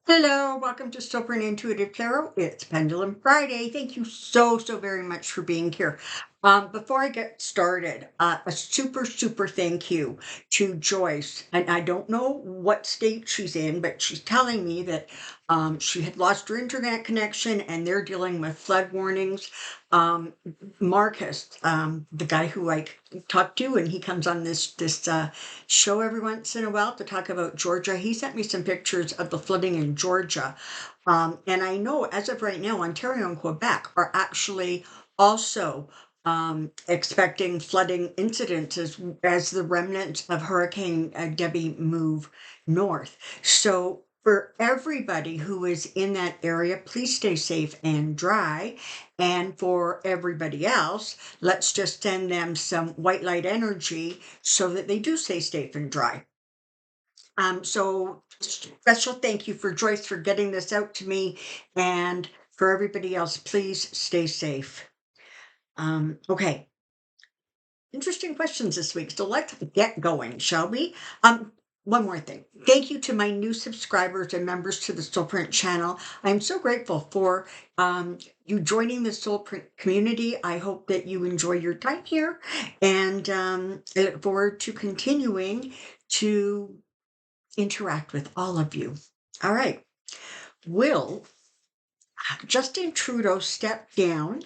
Hello, welcome to Soulprint Intuitive Tarot. It's Pendulum Friday. Thank you so very much for being here. Before I get started, a super thank you to Joyce. And I don't know what state she's in, but she's telling me that she had lost her internet connection and they're dealing with flood warnings. Um, Marcus, the guy who I talked to, and he comes on this show every once in a while to talk about Georgia. He sent me some pictures of the flooding in Georgia. And I know as of right now, Ontario and Quebec are actually also expecting flooding incidents as the remnants of Hurricane Debbie move north. So for everybody who is in that area, please stay safe and dry. And for everybody else, let's just send them some white light energy so that they do stay safe and dry. So special thank you for Joyce for getting this out to me, and for everybody else, please stay safe. Okay, interesting questions this week. So let's get going, shall we? One more thing. Thank you to my new subscribers and members to the Soulprint channel. I'm so grateful for you joining the Soulprint community. I hope that you enjoy your time here, and I look forward to continuing to interact with all of you. All right. Will Justin Trudeau step down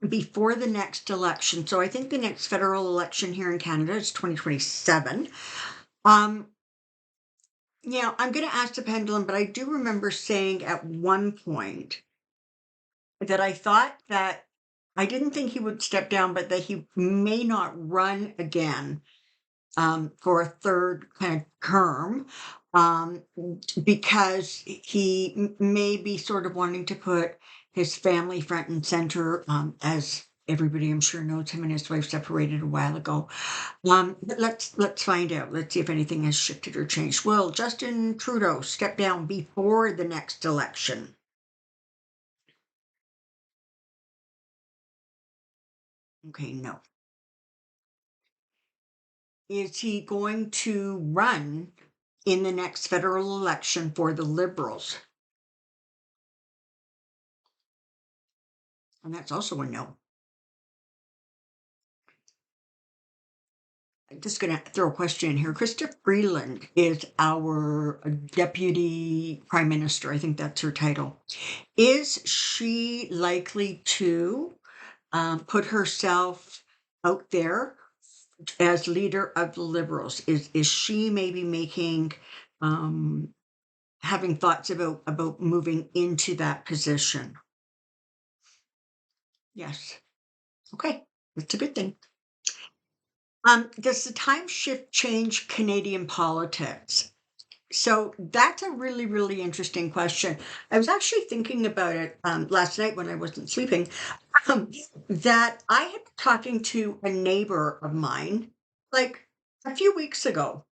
before the next election? So I think the next federal election here in Canada is 2027. Um, I'm going to ask the pendulum, but I do remember saying at one point that I thought that I didn't think he would step down, but that he may not run again for a third kind of term, um, because he may be sort of wanting to put his family front and center, as everybody I'm sure knows, him and his wife separated a while ago. But let's find out. Let's see if anything has shifted or changed. Will Justin Trudeau step down before the next election? Okay, no. Is he going to run in the next federal election for the Liberals? And that's also a no. I'm just going to throw a question in here. Krista Freeland is our deputy prime minister. I think that's her title. Is she likely to put herself out there as leader of the Liberals? Is she maybe making having thoughts about moving into that position? Yes. Okay, that's a good thing. Does the time shift change Canadian politics? So that's a really interesting question. I was actually thinking about it last night when I wasn't sleeping. Um, that I had been talking to a neighbor of mine like a few weeks ago.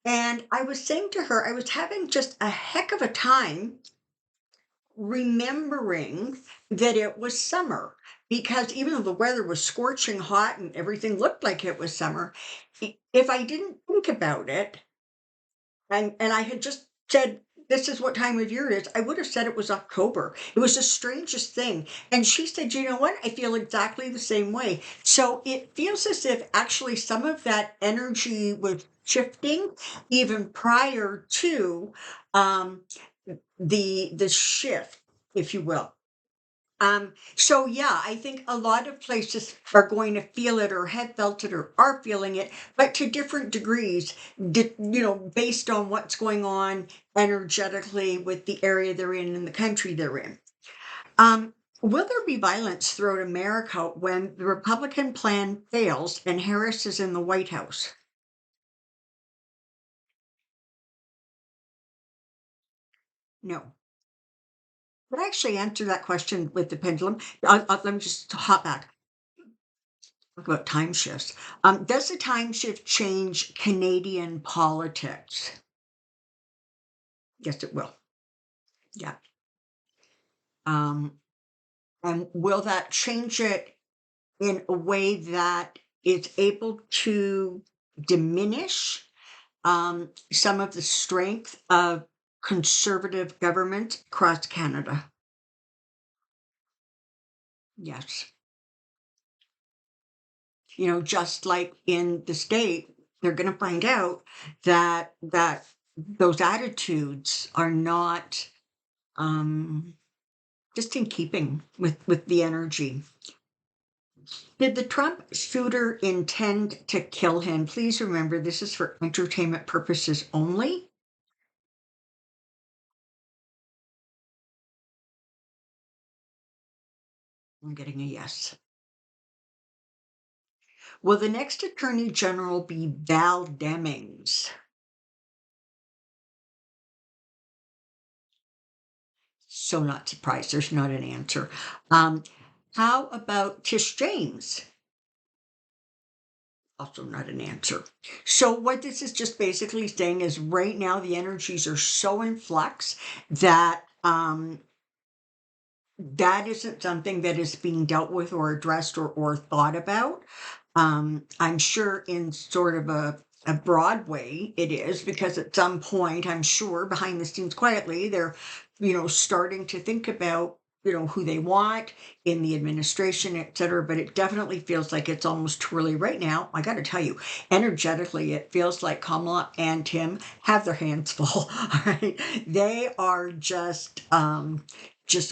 And I was saying to her, I was having just a heck of a time remembering that it was summer, because even though the weather was scorching hot and everything looked like it was summer, if I didn't think about it, and I had just said, "This is what time of year it is," I would have said it was October. It was the strangest thing. And she said, "You know what? I feel exactly the same way." So it feels as if actually some of that energy was shifting even prior to um, the shift, if you will. So yeah, I think a lot of places are going to feel it or have felt it or are feeling it, but to different degrees, based on what's going on energetically with the area they're in and the country they're in. Will there be violence throughout America when the Republican plan fails and Harris is in the White House? No. But I actually answer that question with the pendulum. Let me just hop back. Talk about time shifts. Does the time shift change Canadian politics? Yes, it will. Yeah. Um, and will that change it in a way that is able to diminish some of the strength of conservative government across Canada. Yes. Just like in the state, they're going to find out that those attitudes are not um, just in keeping with the energy. Did the Trump shooter intend to kill him? Please remember this is for entertainment purposes only. I'm getting a yes. Will the next attorney general be Val Demings? So not surprised. There's not an answer. Um, how about Tish James? Also not an answer. So what this is just basically saying is right now the energies are so in flux that that isn't something that is being dealt with or addressed or thought about. I'm sure in sort of a broad way it is, because at some point, I'm sure behind the scenes quietly, they're, starting to think about, who they want in the administration, et cetera. But it definitely feels like it's almost too early right now. I got to tell you, energetically, it feels like Kamala and Tim have their hands full. All right. They are just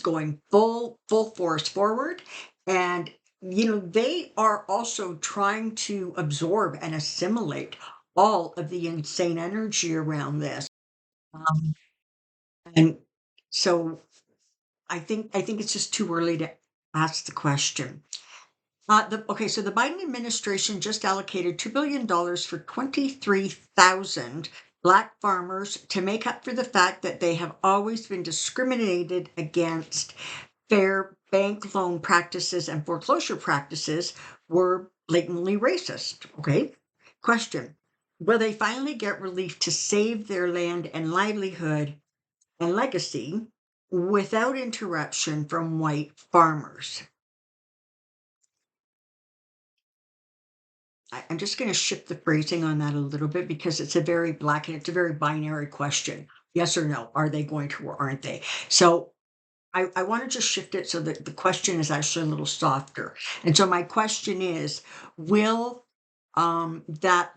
going full force forward. And they are also trying to absorb and assimilate all of the insane energy around this. Um, and so I think it's just too early to ask the question. So the Biden administration just allocated $2 billion for 23,000 Black farmers to make up for the fact that they have always been discriminated against. Fair bank loan practices and foreclosure practices were blatantly racist. Okay. Question. Will they finally get relief to save their land and livelihood and legacy without interruption from white farmers? I'm just going to shift the phrasing on that a little bit because it's a very black and it's a very binary question. Yes or no? Are they going to or aren't they? So I want to just shift it so that the question is actually a little softer. And so my question is, will that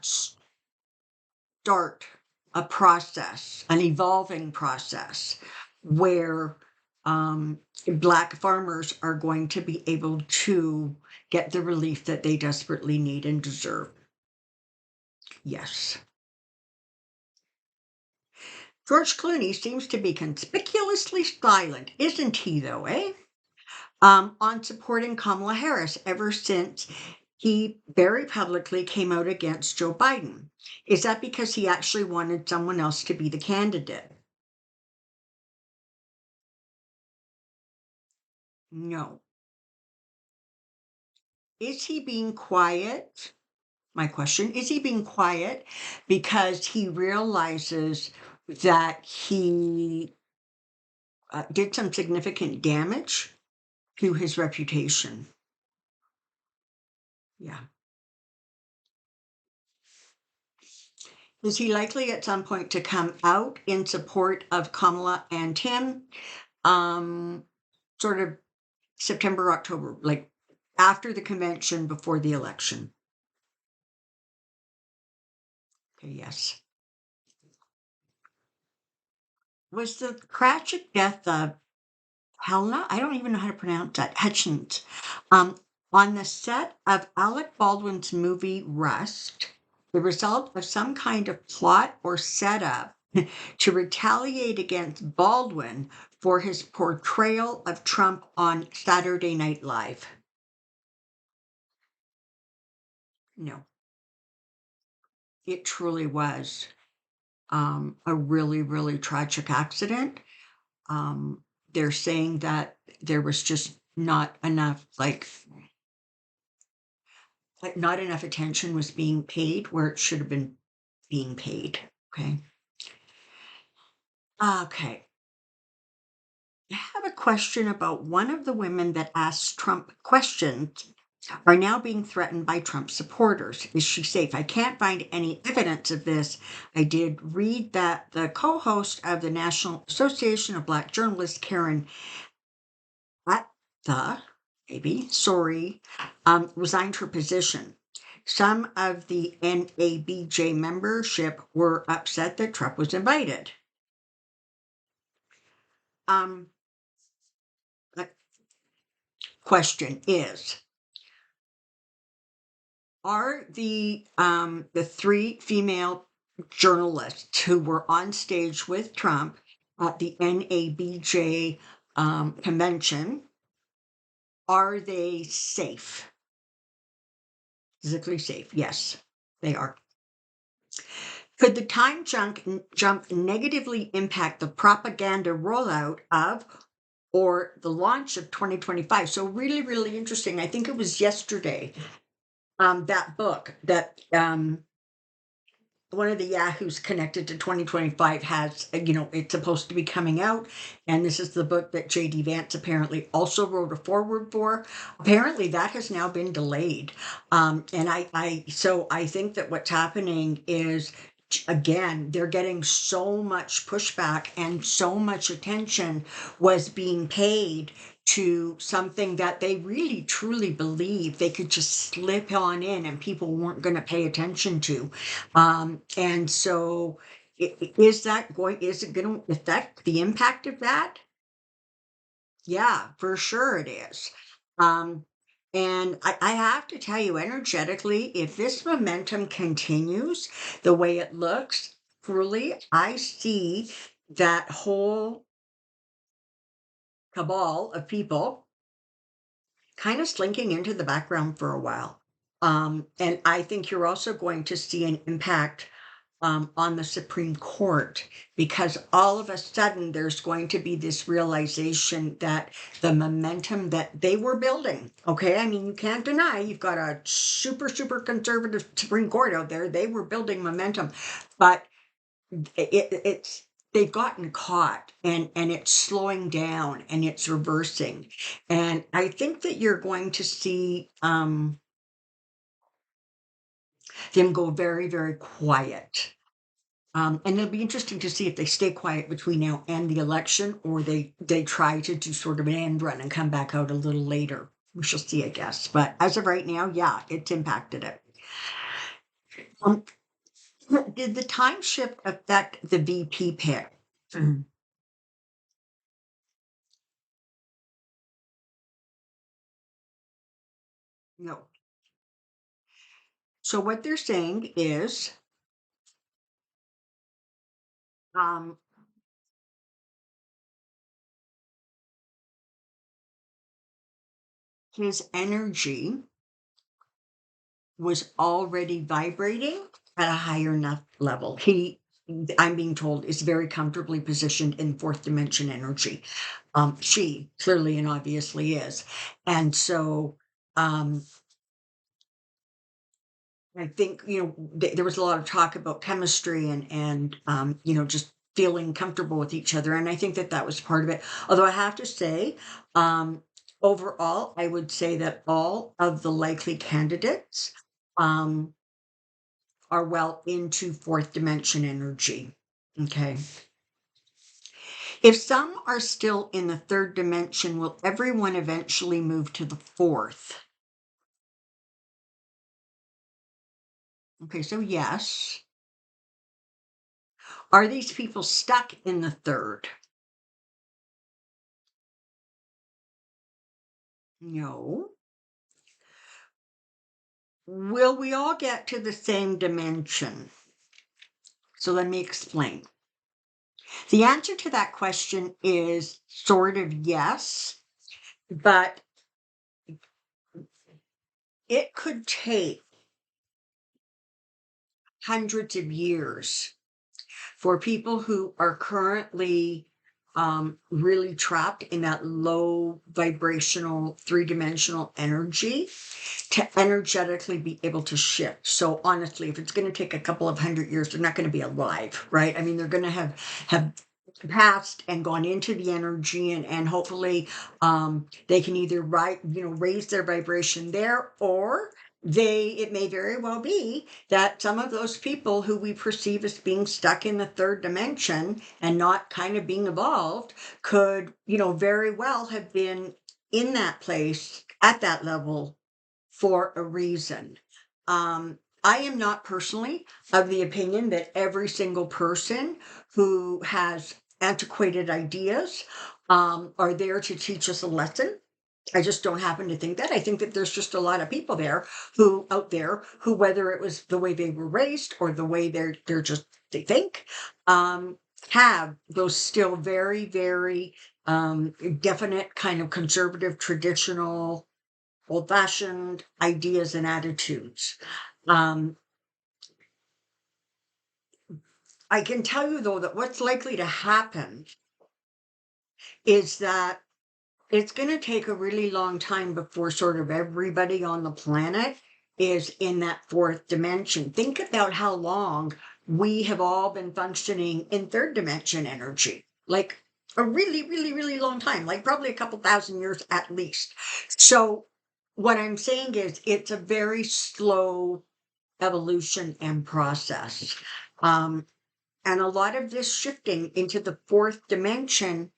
start a process, an evolving process, where Black farmers are going to be able to get the relief that they desperately need and deserve? Yes. George Clooney seems to be conspicuously silent, isn't he, though, eh? On supporting Kamala Harris ever since he very publicly came out against Joe Biden. Is that because he actually wanted someone else to be the candidate? No. Is he being quiet? My question, is he being quiet because he realizes that he did some significant damage to his reputation? Yeah. Is he likely at some point to come out in support of Kamala and Tim? Um, sort of September, October, like after the convention, before the election. Okay, yes. Was the tragic death of Helena? I don't even know how to pronounce that. Hutchins. On the set of Alec Baldwin's movie Rust, the result of some kind of plot or setup to retaliate against Baldwin for his portrayal of Trump on Saturday Night Live? No, it truly was a really, really tragic accident. Um, they're saying that there was just not enough, not enough attention was being paid where it should have been being paid. Okay. Okay. I have a question about one of the women that asked Trump questions are now being threatened by Trump supporters. Is she safe? I can't find any evidence of this. I did read that the co-host of the National Association of Black Journalists, Karen Atha, resigned her position. Some of the NABJ membership were upset that Trump was invited. The question is, are the three female journalists who were on stage with Trump at the NABJ convention, are they safe? Physically safe? Yes, they are. Could the time jump negatively impact the propaganda rollout of or the launch of 2025? So really, really interesting. I think it was yesterday, that book that one of the Yahoos connected to 2025 has, it's supposed to be coming out. And this is the book that J.D. Vance apparently also wrote a foreword for. Apparently that has now been delayed. And so I think that what's happening is, again, they're getting so much pushback and so much attention was being paid to something that they really truly believe they could just slip on in and people weren't going to pay attention to. And so is it going to affect the impact of that? Yeah, for sure it is. And I have to tell you, energetically, if this momentum continues the way it looks, truly, I see that whole cabal of people kind of slinking into the background for a while. And I think you're also going to see an impact on the Supreme Court, because all of a sudden there's going to be this realization that the momentum that they were building, okay, I mean, you can't deny you've got a super, super conservative Supreme Court out there. They were building momentum, but it's they've gotten caught, and it's slowing down and it's reversing. And I think that you're going to see them go very, very quiet. And it'll be interesting to see if they stay quiet between now and the election, or they try to do sort of an end run and come back out a little later. We shall see, I guess. But as of right now, yeah, it's impacted it. Um, did the time shift affect the VP pick? No. So what they're saying is, um, his energy was already vibrating at a higher enough level. I'm being told, is very comfortably positioned in fourth dimension energy. She clearly and obviously is. And so I think, there was a lot of talk about chemistry and just feeling comfortable with each other. And I think that was part of it. Although I have to say, overall, I would say that all of the likely candidates um, are well into fourth dimension energy. Okay. If some are still in the third dimension, will everyone eventually move to the fourth? Okay, so yes. Are these people stuck in the third? No. Will we all get to the same dimension? So let me explain. The answer to that question is sort of yes, but it could take hundreds of years for people who are currently really trapped in that low vibrational three-dimensional energy to energetically be able to shift. So honestly, if it's going to take a couple of 100 years, they're not going to be alive, right? I mean, they're going to have passed and gone into the energy, and hopefully they can either raise their vibration there, or it may very well be that some of those people who we perceive as being stuck in the third dimension and not kind of being evolved could very well have been in that place at that level for a reason. I am not personally of the opinion that every single person who has antiquated ideas are there to teach us a lesson. I just don't happen to think that. I think that there's just a lot of people out there who, whether it was the way they were raised or the way they think, have those still very, very definite kind of conservative, traditional, old-fashioned ideas and attitudes. I can tell you though that what's likely to happen is that it's going to take a really long time before sort of everybody on the planet is in that fourth dimension. Think about how long we have all been functioning in third dimension energy, like a really, really, really long time, like probably a couple thousand years at least. So what I'm saying is it's a very slow evolution and process. And a lot of this shifting into the fourth dimension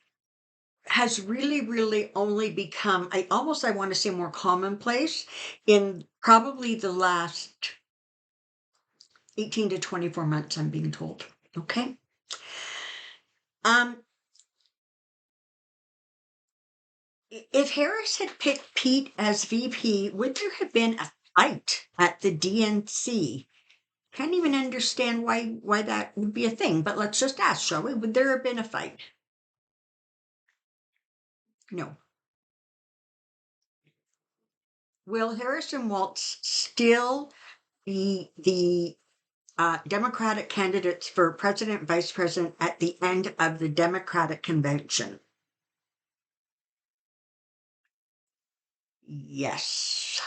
has really, really only become, I want to say, more commonplace in probably the last 18 to 24 months, I'm being told. Okay. If Harris had picked Pete as VP, would there have been a fight at the DNC? Can't even understand why that would be a thing, but let's just ask, shall we? Would there have been a fight? No. Will Harrison Waltz still be the Democratic candidates for president, vice president at the end of the Democratic convention? Yes.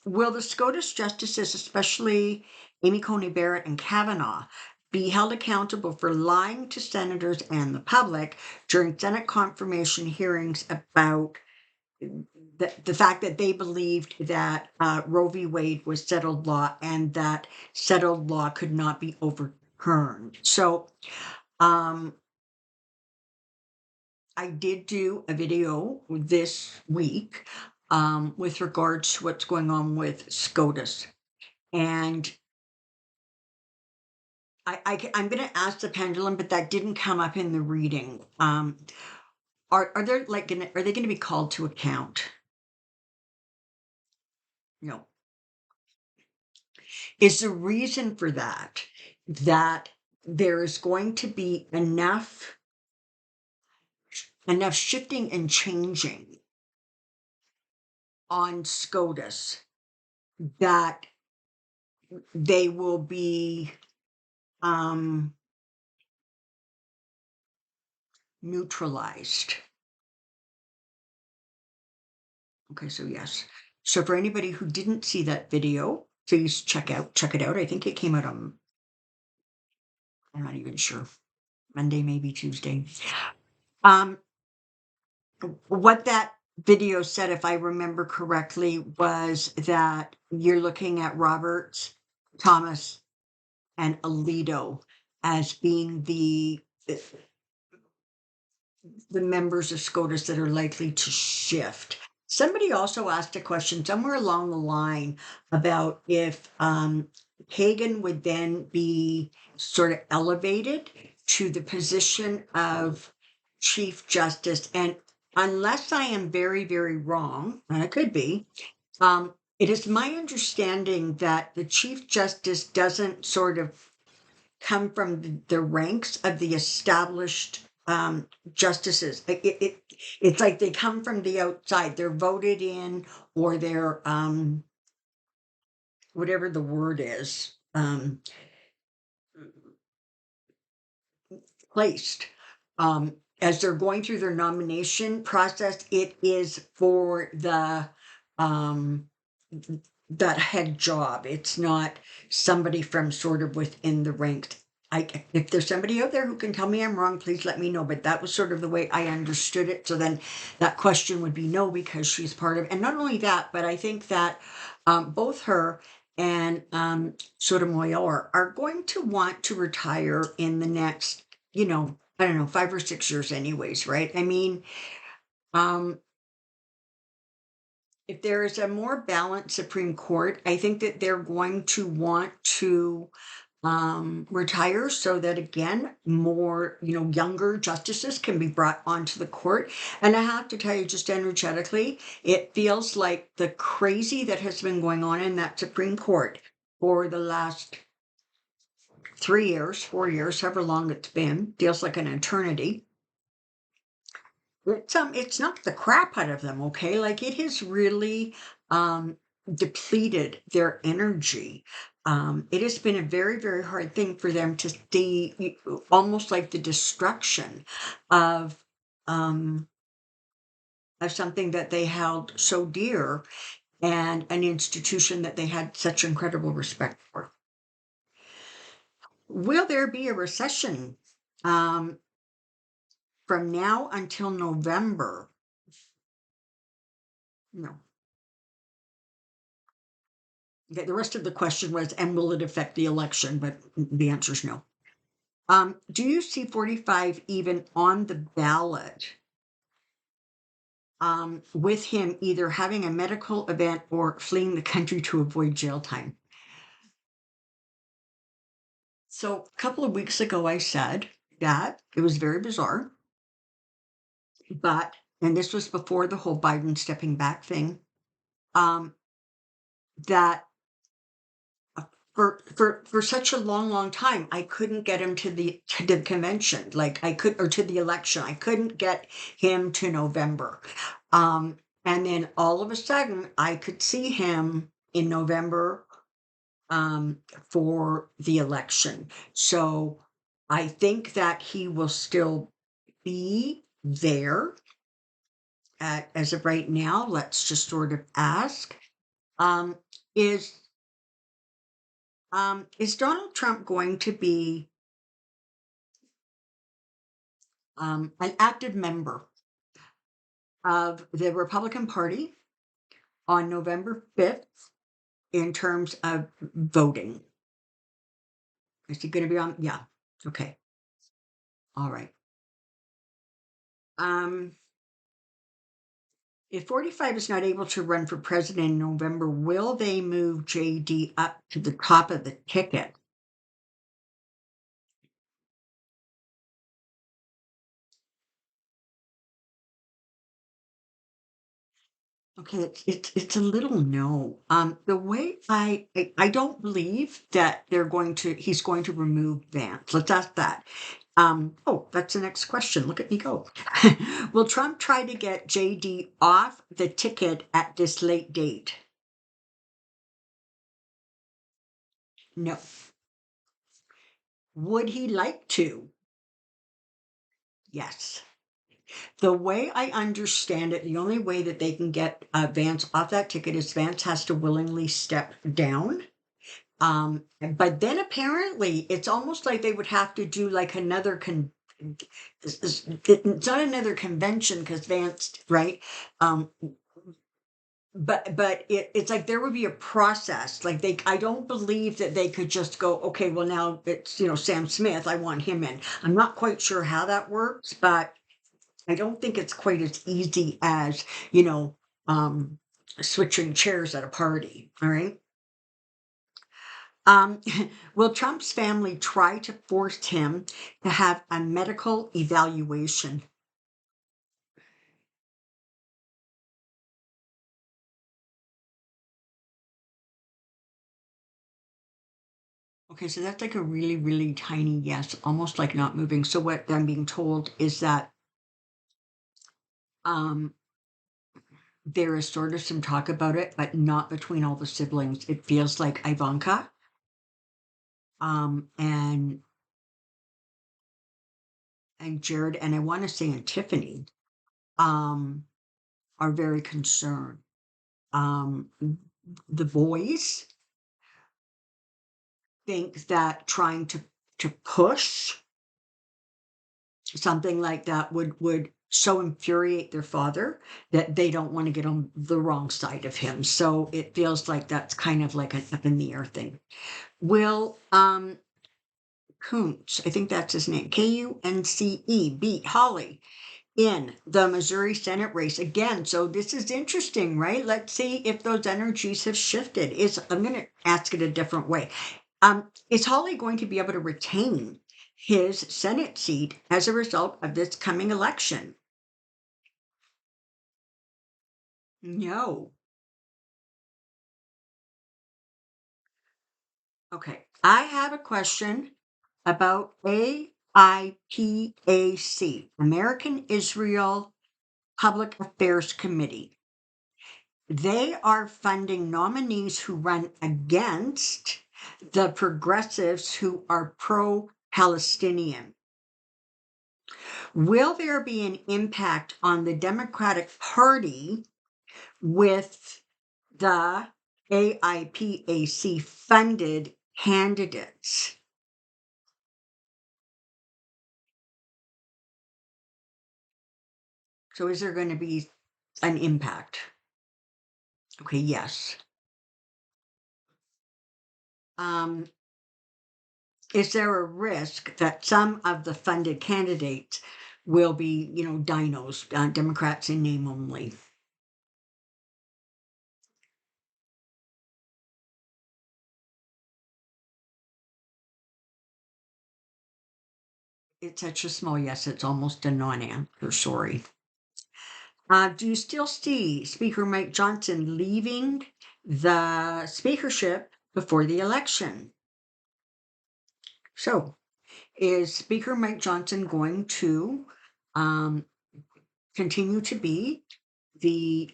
Will the SCOTUS justices, especially Amy Coney Barrett and Kavanaugh, be held accountable for lying to senators and the public during Senate confirmation hearings about the fact that they believed that Roe v. Wade was settled law and that settled law could not be overturned? So I did do a video this week with regards to what's going on with SCOTUS. And I'm going to ask the pendulum, but that didn't come up in the reading. Are they going to be called to account? No. Is the reason for that there is going to be enough shifting and changing on SCOTUS that they will be neutralized? Okay, so yes. So for anybody who didn't see that video, please check it out. I think it came out on, I'm not even sure, Monday, maybe Tuesday. What that video said, if I remember correctly, was that you're looking at Roberts, Thomas, and Alito as being the members of SCOTUS that are likely to shift. Somebody also asked a question somewhere along the line about if Kagan would then be sort of elevated to the position of Chief Justice. And unless I am very, very wrong, and it could be, it is my understanding that the Chief Justice doesn't sort of come from the ranks of the established justices. It's like they come from the outside. They're voted in, or they're whatever the word is, placed. As they're going through their nomination process, it is for the that head job. It's not somebody from sort of within the ranks if there's somebody out there who can tell me I'm wrong, please let me know. But that was sort of the way I understood it. So then that question would be no, because she's part of, and not only that, but I think that both her and Sotomayor are going to want to retire in the next, I don't know, 5 or 6 years, anyways, right? I mean, um, if there is a more balanced Supreme Court, I think that they're going to want to retire so that again more younger justices can be brought onto the court. And I have to tell you, just energetically, it feels like the crazy that has been going on in that Supreme Court for the last 3 years, 4 years, however long it's been, feels like an eternity. It's knocked the crap out of them, okay? Like, it has really, depleted their energy. It has been a very, very hard thing for them to see almost like the destruction of, um, of something that they held so dear and an institution that they had such incredible respect for. Will there be a recession, um, from now until November? No. Okay, the rest of the question was, and will it affect the election? But the answer is no. Do you see 45 even on the ballot, with him either having a medical event or fleeing the country to avoid jail time? So a couple of weeks ago, I said that it was very bizarre, but, and this was before the whole Biden stepping back thing, um, that for such a long, long time, I couldn't get him to the convention, like, I could, or to the election. I couldn't get him to November. Um, and then all of a sudden, I could see him in November, um, for the election. So I think that he will still be there as of right now. Let's just sort of ask, um, is is Donald Trump going to be an active member of the Republican Party on November 5th in terms of voting? Is he going to be on? Yeah. Okay. All right. Um, if 45 is not able to run for president in November, will they move JD up to the top of the ticket? Okay, it's a little no. The way I don't believe that he's going to remove Vance. Let's ask that. Oh, that's the next question. Look at me go. Will Trump try to get JD off the ticket at this late date? No. Would he like to? Yes. The way I understand it, the only way that they can get Vance off that ticket is Vance has to willingly step down. But then apparently it's almost like they would have to do like another it's not another convention because Vance, right? Um, but it's like there would be a process. Like I don't believe that they could just go, okay, well now it's Sam Smith, I want him in. I'm not quite sure how that works, but I don't think it's quite as easy as, you know, um, switching chairs at a party. All right. Um, will Trump's family try to force him to have a medical evaluation? Okay, so that's like a really, really tiny yes, almost like not moving. So what I'm being told is that um, there is sort of some talk about it, but not between all the siblings. It feels like Ivanka and Jared, and I want to say and Tiffany um, are very concerned. Um, the boys think that trying to to push something like that would so infuriate their father that they don't want to get on the wrong side of him. So it feels like that's kind of like an up in the air thing. Will Kuntz, I think that's his name, Kunce, beat Holly in the Missouri Senate race again. So this is interesting, right? Let's see if those energies have shifted. I'm going to ask it a different way. Is Holly going to be able to retain his Senate seat as a result of this coming election? No. Okay. I have a question about AIPAC, American Israel Public Affairs Committee. They are funding nominees who run against the progressives who are pro-Palestinian. Will there be an impact on the Democratic Party with the AIPAC funded candidates? So is there going to be an impact? Okay, yes. Um, is there a risk that some of the funded candidates will be, dinos, Democrats in name only? It's such a small yes, it's almost a non-answer, sorry. Do you still see Speaker Mike Johnson leaving the speakership before the election? So, is Speaker Mike Johnson going to um, continue to be the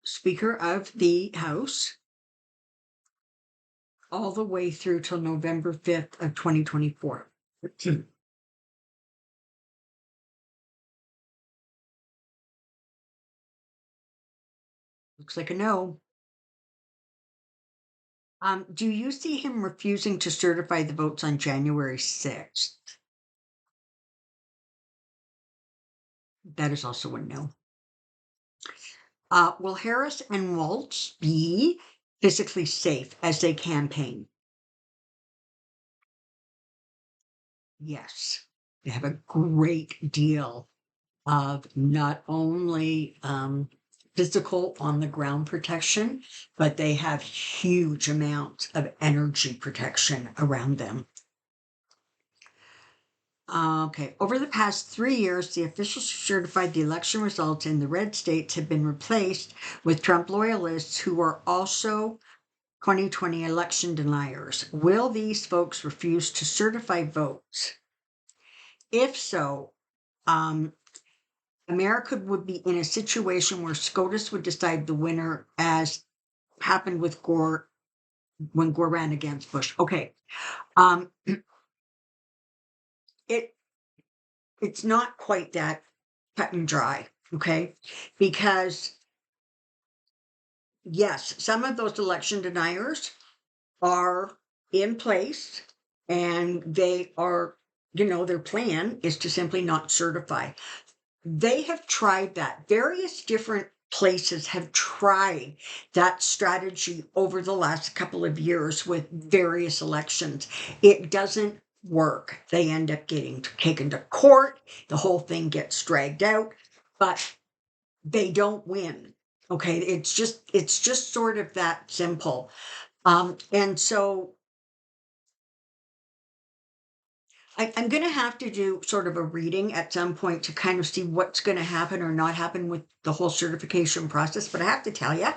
Speaker of the House all the way through till November 5th of 2024? Looks like a no. Do you see him refusing to certify the votes on January 6th? That is also a no. Will Harris and Waltz be physically safe as they campaign? Yes. They have a great deal of not only physical on the ground protection, but they have huge amounts of energy protection around them. Okay, over the past 3 years, the officials who certified the election results in the red states have been replaced with Trump loyalists who are also 2020 election deniers. Will these folks refuse to certify votes? If so, um, America would be in a situation where SCOTUS would decide the winner, as happened with Gore when Gore ran against Bush. Okay, um, it it's not quite that cut and dry. Okay, because yes, some of those election deniers are in place, and they are, their plan is to simply not certify. They have tried that. Various different places have tried that strategy over the last couple of years with various elections. It doesn't work. They end up getting taken to court. The whole thing gets dragged out, but they don't win. Okay, it's just sort of that simple. And so I'm going to have to do sort of a reading at some point to kind of see what's going to happen or not happen with the whole certification process. But I have to tell you,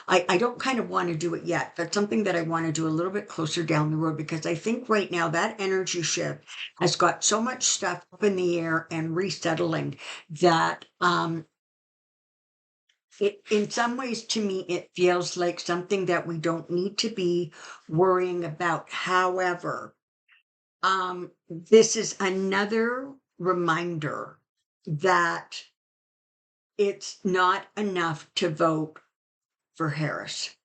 I don't kind of want to do it yet. That's something that I want to do a little bit closer down the road, because I think right now that energy shift has got so much stuff up in the air and resettling that in some ways, to me, it feels like something that we don't need to be worrying about. However, this is another reminder that it's not enough to vote for Harris.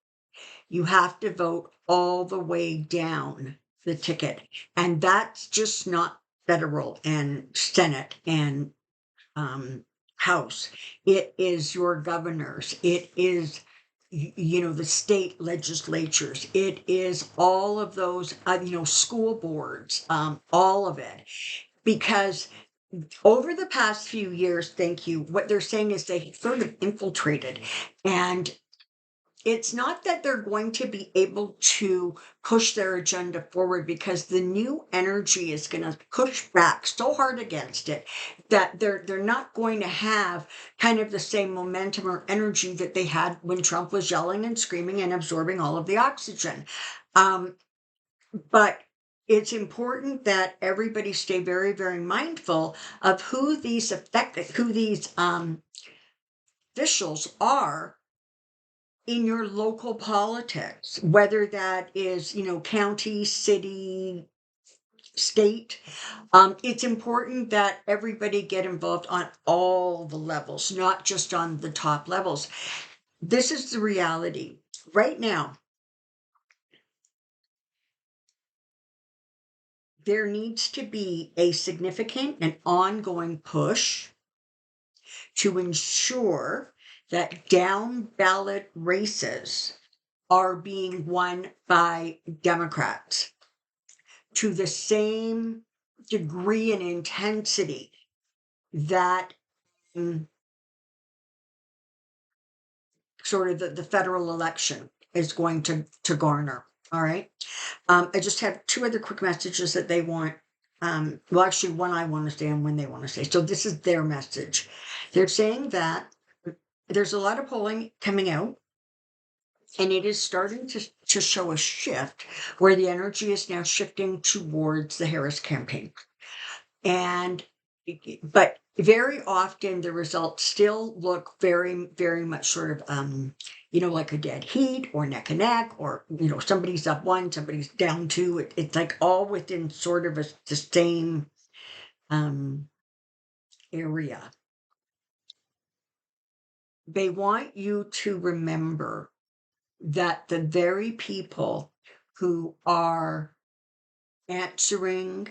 You have to vote all the way down the ticket. And that's just not federal and Senate and House. It is your governors. It is, the state legislatures. It is all of those, school boards, all of it. Because over the past few years, thank you, what they're saying is they sort of infiltrated. And it's not that they're going to be able to push their agenda forward, because the new energy is going to push back so hard against it that they're not going to have kind of the same momentum or energy that they had when Trump was yelling and screaming and absorbing all of the oxygen. But it's important that everybody stay very, very mindful of who these officials are in your local politics, whether that is, county, city, state. It's important that everybody get involved on all the levels, not just on the top levels. This is the reality. Right now, there needs to be a significant and ongoing push to ensure that down ballot races are being won by Democrats to the same degree and intensity that sort of the federal election is going to garner. All right. I just have two other quick messages that they want. Well, actually, one I want to say and one they want to say. So this is their message. They're saying that there's a lot of polling coming out, and it is starting to show a shift where the energy is now shifting towards the Harris campaign. But very often the results still look very, very much sort of, like a dead heat or neck and neck, or, somebody's up one, somebody's down two. It's like all within sort of the same area. They want you to remember that the very people who are answering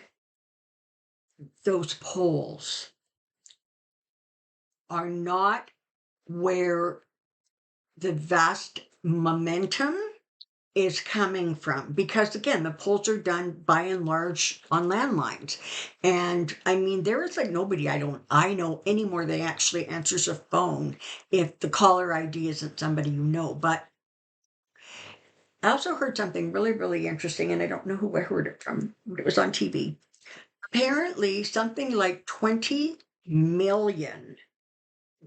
those polls are not where the vast momentum is coming from, because again, the polls are done by and large on landlines. And I mean, there is like nobody I know anymore that actually answers a phone if the caller ID isn't somebody you know. But I also heard something really, really interesting, and I don't know who I heard it from, but it was on TV. Apparently, something like 20 million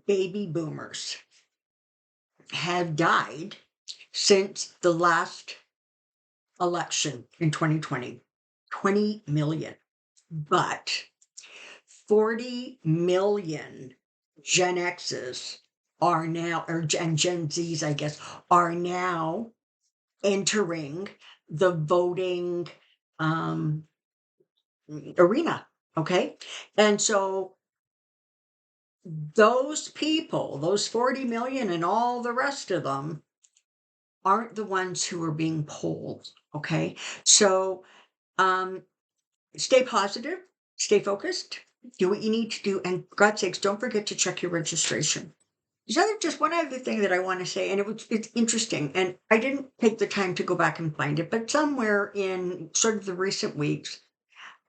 baby boomers have died since the last election in 2020. 20 million. But 40 million Gen X's are now, and Gen Z's, I guess, are now entering the voting arena. Okay. And so those people, those 40 million and all the rest of them, aren't the ones who are being polled. Okay. So stay positive, stay focused, do what you need to do, and for God's sakes, don't forget to check your registration. There's just one other thing that I want to say, and it's interesting, and I didn't take the time to go back and find it, but somewhere in sort of the recent weeks,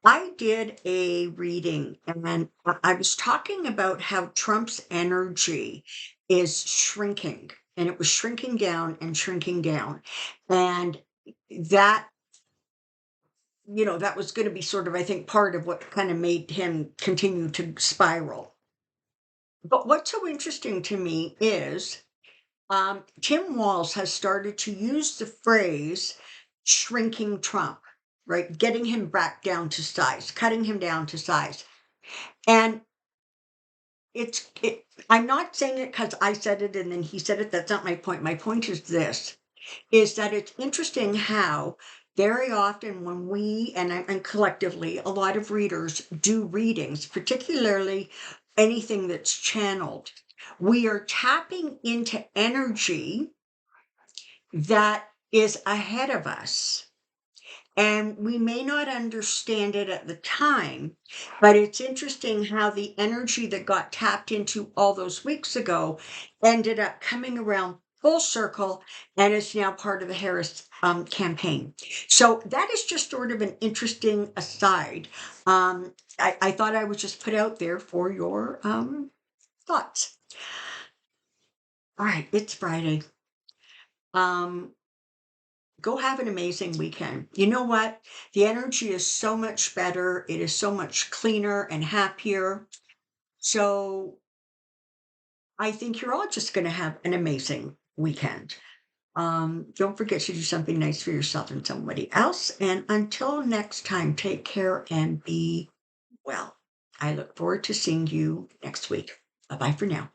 I did a reading, and I was talking about how Trump's energy is shrinking, and it was shrinking down and shrinking down. And that, that was going to be sort of, I think, part of what kind of made him continue to spiral. But what's so interesting to me is Tim Walz has started to use the phrase shrinking Trump, right? Getting him back down to size, cutting him down to size. And I'm not saying it because I said it and then he said it. That's not my point. My point is this, is that it's interesting how very often when we, and collectively, a lot of readers do readings, particularly anything that's channeled, we are tapping into energy that is ahead of us. And we may not understand it at the time, but it's interesting how the energy that got tapped into all those weeks ago ended up coming around full circle and is now part of the Harris campaign. So that is just sort of an interesting aside. I thought I would just put out there for your thoughts. All right, it's Friday. Um, Go have an amazing weekend. You know what? The energy is so much better. It is so much cleaner and happier. So I think you're all just going to have an amazing weekend. Don't forget to do something nice for yourself and somebody else. And until next time, take care and be well. I look forward to seeing you next week. Bye bye for now.